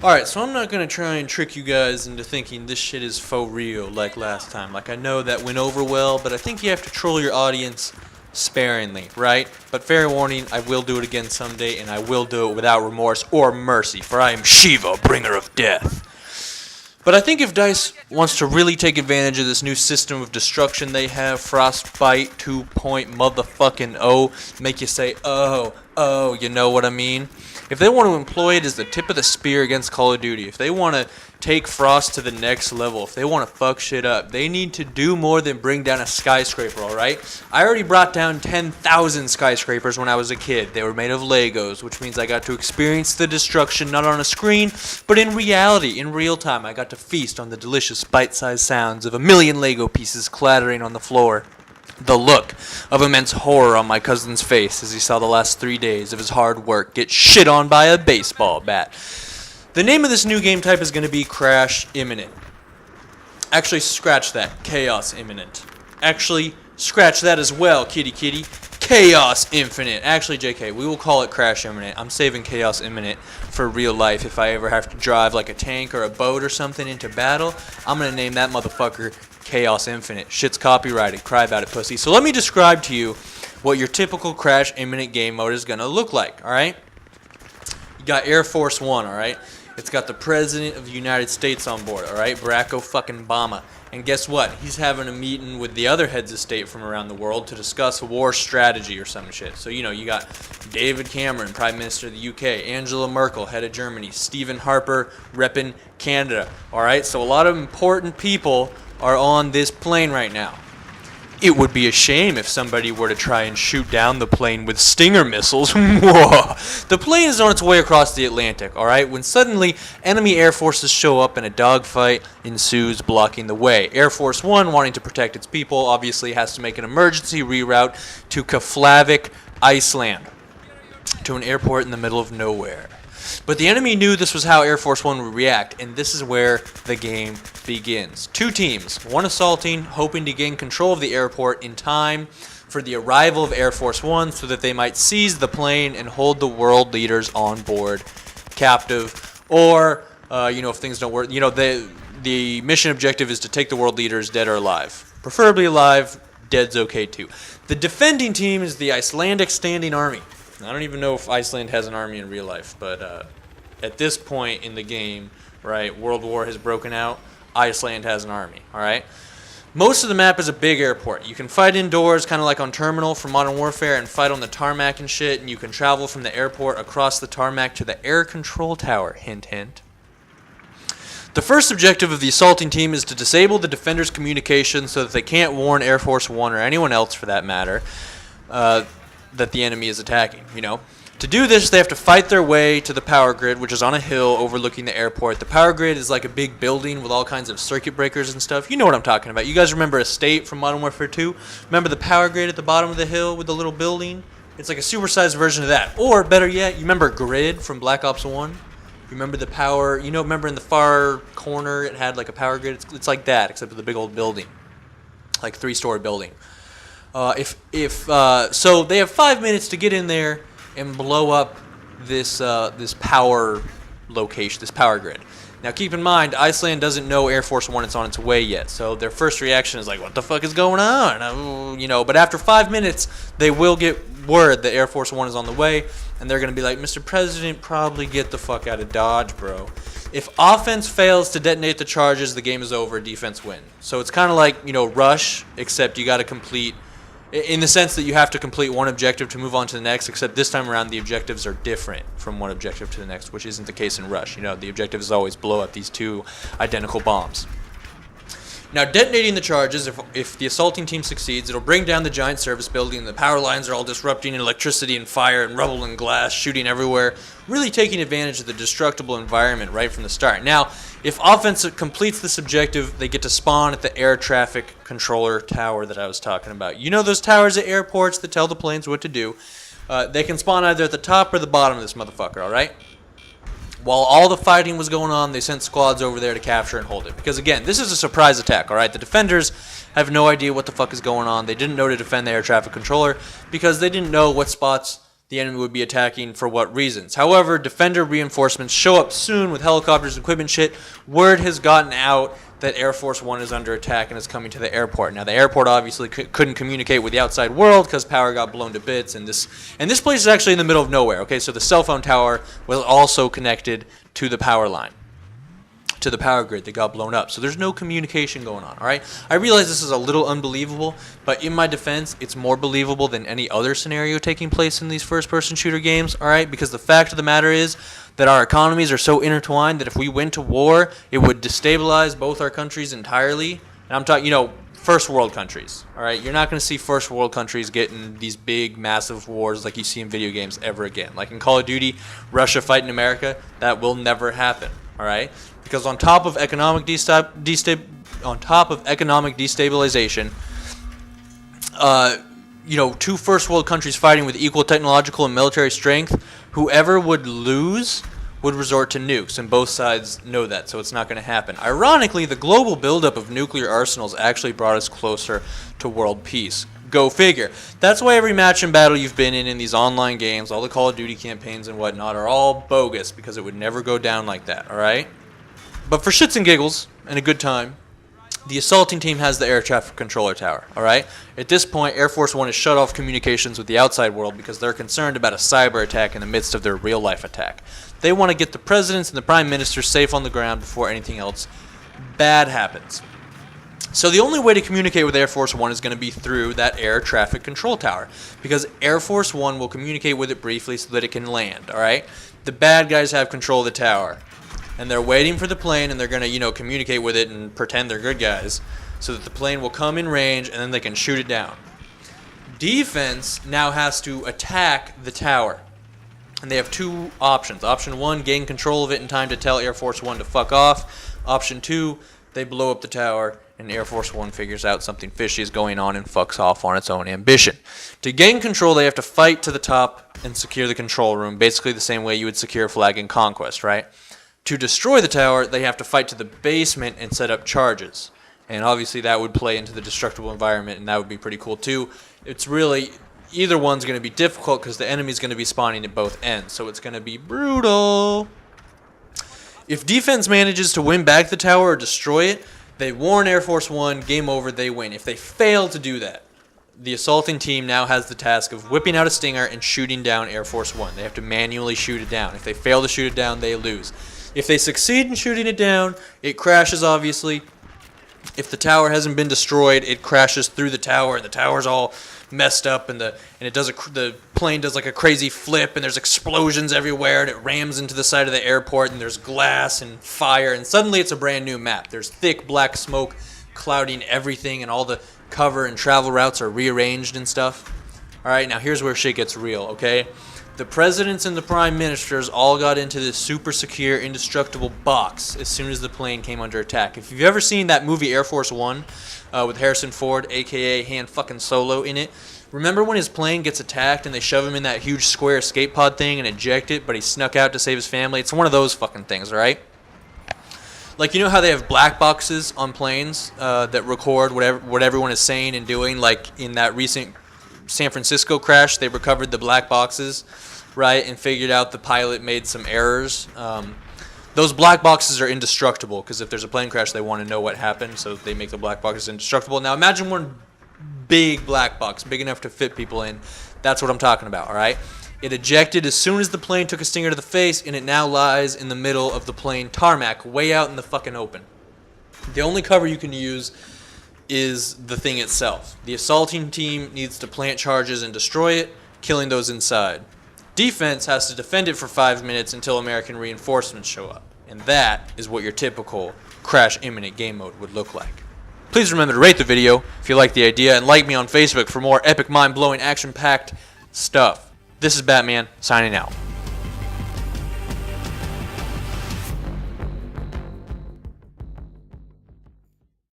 Alright, so I'm not going to try and trick you guys into thinking this shit is faux real like last time. Like, I know that went over well, but I think you have to troll your audience sparingly, right? But fair warning, I will do it again someday, and I will do it without remorse or mercy, for I am Shiva, bringer of death. But I think if DICE wants to really take advantage of this new system of destruction they have, Frostbite 2. Motherfucking O, make you say, oh, you know what I mean? If they want to employ it as the tip of the spear against Call of Duty, if they want to take Frost to the next level, if they want to fuck shit up, they need to do more than bring down a skyscraper, alright? I already brought down 10,000 skyscrapers when I was a kid. They were made of Legos, which means I got to experience the destruction not on a screen, but in reality, in real time. I got to feast on the delicious bite-sized sounds of a million Lego pieces clattering on the floor. The look of immense horror on my cousin's face as he saw the last 3 days of his hard work get shit on by a baseball bat. The name of this new game type is going to be Crash Imminent. Actually, scratch that. Chaos Imminent. Actually, scratch that as well, kitty kitty. Chaos Infinite. Actually, JK, we will call it Crash Imminent. I'm saving Chaos Imminent for real life. If I ever have to drive like a tank or a boat or something into battle, I'm going to name that motherfucker Chaos Infinite. Shit's copyrighted. Cry about it, pussy. So let me describe to you what your typical Crash Imminent game mode is going to look like, alright? You got Air Force One, alright? It's got the President of the United States on board, alright? Barack Obama. And guess what? He's having a meeting with the other heads of state from around the world to discuss war strategy or some shit. So, you know, you got David Cameron, Prime Minister of the UK, Angela Merkel, head of Germany, Stephen Harper, repping Canada, alright? So a lot of important people are on this plane right now. It would be a shame if somebody were to try and shoot down the plane with Stinger missiles. The plane is on its way across the Atlantic, alright, when suddenly enemy air forces show up and a dogfight ensues, blocking the way. Air Force One, wanting to protect its people, obviously has to make an emergency reroute to Keflavik, Iceland, to an airport in the middle of nowhere. But the enemy knew this was how Air Force One would react, and this is where the game begins. Two teams, one assaulting, hoping to gain control of the airport in time for the arrival of Air Force One so that they might seize the plane and hold the world leaders on board captive. Or, if things don't work, the mission objective is to take the world leaders dead or alive. Preferably alive, dead's okay too. The defending team is the Icelandic Standing Army. I don't even know if Iceland has an army in real life, but at this point in the game, right, World War has broken out, Iceland has an army, alright? Most of the map is a big airport. You can fight indoors, kind of like on Terminal from Modern Warfare, and fight on the tarmac and shit, and you can travel from the airport across the tarmac to the air control tower, hint hint. The first objective of the assaulting team is to disable the defenders' communication so that they can't warn Air Force One or anyone else for that matter, that the enemy is attacking, To do this, they have to fight their way to the power grid, which is on a hill overlooking the airport. The power grid is like a big building with all kinds of circuit breakers and stuff. You know what I'm talking about. You guys remember Estate from Modern Warfare 2? Remember the power grid at the bottom of the hill with the little building? It's like a supersized version of that. Or, better yet, you remember Grid from Black Ops 1? You remember the power, remember in the far corner it had like a power grid? It's like that, except with a big old building. Like 3-story building. So they have 5 minutes to get in there and blow up this power location, this power grid. Now keep in mind, Iceland doesn't know Air Force One is on its way yet, so their first reaction is like, what the fuck is going on? But after 5 minutes, they will get word that Air Force One is on the way, and they're going to be like, Mr. President, probably get the fuck out of Dodge, bro. If offense fails to detonate the charges, the game is over, defense win. So it's kind of like, Rush, except you got to complete, in the sense that you have to complete one objective to move on to the next, except this time around the objectives are different from one objective to the next, which isn't the case in Rush. The objective is always blow up these two identical bombs. Now, detonating the charges, if the assaulting team succeeds, it'll bring down the giant service building. The power lines are all disrupting, and electricity and fire and rubble and glass shooting everywhere, really taking advantage of the destructible environment right from the start. Now, if offense completes this objective, they get to spawn at the air traffic controller tower that I was talking about. You know those towers at airports that tell the planes what to do? They can spawn either at the top or the bottom of this motherfucker, alright? While all the fighting was going on, they sent squads over there to capture and hold it. Because again, this is a surprise attack, alright? The defenders have no idea what the fuck is going on. They didn't know to defend the air traffic controller because they didn't know what spots the enemy would be attacking for what reasons. However, defender reinforcements show up soon with helicopters and equipment shit. Word has gotten out that Air Force One is under attack and is coming to the airport. Now, the airport obviously couldn't communicate with the outside world because power got blown to bits, and this place is actually in the middle of nowhere. Okay, so the cell phone tower was also connected to the power line, to the power grid that got blown up. So there's no communication going on, all right? I realize this is a little unbelievable, but in my defense, it's more believable than any other scenario taking place in these first-person shooter games, all right? Because the fact of the matter is that our economies are so intertwined that if we went to war, it would destabilize both our countries entirely. And I'm talking, first world countries, all right? You're not going to see first world countries getting these big, massive wars like you see in video games ever again. Like in Call of Duty, Russia fighting America, that will never happen, all right? Because on top of economic destabilization, two first world countries fighting with equal technological and military strength, whoever would lose would resort to nukes, and both sides know that, so it's not going to happen. Ironically, the global buildup of nuclear arsenals actually brought us closer to world peace. Go figure. That's why every match and battle you've been in these online games, all the Call of Duty campaigns and whatnot, are all bogus, because it would never go down like that, alright? But for shits and giggles, and a good time, the assaulting team has the air traffic controller tower, alright? At this point, Air Force One has shut off communications with the outside world because they're concerned about a cyber attack in the midst of their real-life attack. They want to get the presidents and the prime minister safe on the ground before anything else bad happens. So the only way to communicate with Air Force One is going to be through that air traffic control tower, because Air Force One will communicate with it briefly so that it can land, alright? The bad guys have control of the tower, and they're waiting for the plane, and they're going to, communicate with it and pretend they're good guys so that the plane will come in range, and then they can shoot it down. Defense now has to attack the tower, and they have two options. Option 1, gain control of it in time to tell Air Force One to fuck off. Option 2, they blow up the tower, and Air Force One figures out something fishy is going on and fucks off on its own ambition. To gain control, they have to fight to the top and secure the control room, basically the same way you would secure a flag in Conquest, right? To destroy the tower, they have to fight to the basement and set up charges. And obviously that would play into the destructible environment, and that would be pretty cool too. It's really, either one's going to be difficult because the enemy's going to be spawning at both ends, so it's going to be brutal. If defense manages to win back the tower or destroy it, they warn Air Force One, game over, they win. If they fail to do that, the assaulting team now has the task of whipping out a stinger and shooting down Air Force One. They have to manually shoot it down. If they fail to shoot it down, they lose. If they succeed in shooting it down, it crashes, obviously. If the tower hasn't been destroyed, it crashes through the tower, and the tower's all messed up, and the plane does like a crazy flip, and there's explosions everywhere, and it rams into the side of the airport, and there's glass and fire, and suddenly it's a brand new map. There's thick black smoke clouding everything, and all the cover and travel routes are rearranged and stuff. Alright, now here's where shit gets real, okay? The presidents and the prime ministers all got into this super secure, indestructible box as soon as the plane came under attack. If you've ever seen that movie Air Force One with Harrison Ford, aka Han fucking Solo, in it, remember when his plane gets attacked and they shove him in that huge square escape pod thing and eject it, but he snuck out to save his family? It's one of those fucking things, alright? Like, you know how they have black boxes on planes that record what everyone is saying and doing? Like in that recent San Francisco crash, they recovered the black boxes, right, and figured out the pilot made some errors. Those black boxes are indestructible, because if there's a plane crash, they want to know what happened, so they make the black boxes indestructible. Now imagine one big black box, big enough to fit people in. That's what I'm talking about, all right? It ejected as soon as the plane took a stinger to the face, and it now lies in the middle of the plane tarmac, way out in the fucking open. The only cover you can use is the thing itself. The assaulting team needs to plant charges and destroy it, killing those inside. Defense has to defend it for 5 minutes until American reinforcements show up. And that is what your typical Crash Imminent game mode would look like. Please remember to rate the video if you like the idea, and like me on Facebook for more epic, mind-blowing, action-packed stuff. This is Batman, signing out.